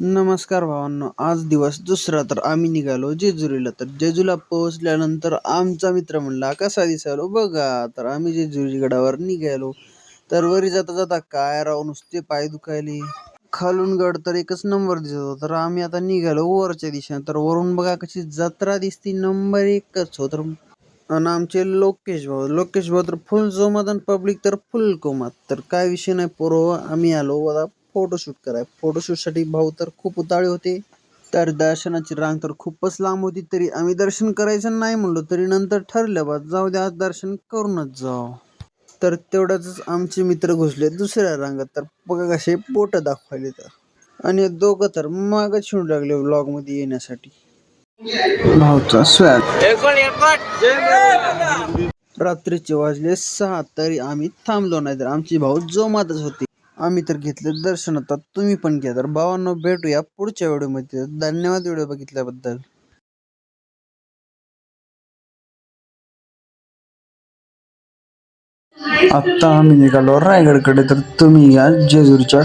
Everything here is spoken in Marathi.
नमस्कार भावांनो, आज दिवस दुसरा तर आम्ही निघालो जेजुरीला. तर जेजूला पोहोचल्यानंतर आमचा मित्र म्हणला कसा दिसालो बघा. तर आम्ही जेजुरी गडावर निघालो. तर वरी जाता जाता काय राव नुसते पाय दुखायले. खालून गड तर एकच नंबर दिसत होता. तर आम्ही आता निघालो वरच्या दिशेने. तर वरून बघा कशी जत्रा दिसती नंबर एकच हो. तर आणि आमचे लोकेश भाऊ तर फुल जोमात आणि पब्लिक तर फुल कोमात. तर काय विषय नाही पोरं, आम्ही आलो आता फोटोशूट कराय. फोटोशूटसाठी भाऊ तर खूप उतावळे होते. तर दर्शनाची रांग तर खूपच लांब होती. तरी आम्ही दर्शन करायचं नाही म्हणलो, तरी नंतर ठरलं बा जाऊ द्या आज दर्शन करूनच जाऊ. तर तेवढ्याच आमचे मित्र घुसले दुसऱ्या रांगात. तर बघा कसे बोट दाखवायले तर. आणि दोघं तर मागच शिवू लागले व्लॉग मध्ये येण्यासाठी. भाऊचा स्वॅग. रात्रीचे वाजले 6 तरी आम्ही थांबलो नाही. तर आमची भाऊ जोमातच होती. आम्ही तर घेतले दर्शन. आता तुम्ही पण घ्या. तर भावांनो भेटूया पुढच्या व्हिडिओमध्ये. धन्यवाद व्हिडिओ बघितल्याबद्दल. आता आम्ही निघालो रायगडकडे. तर तुम्ही या जेजुरीच्या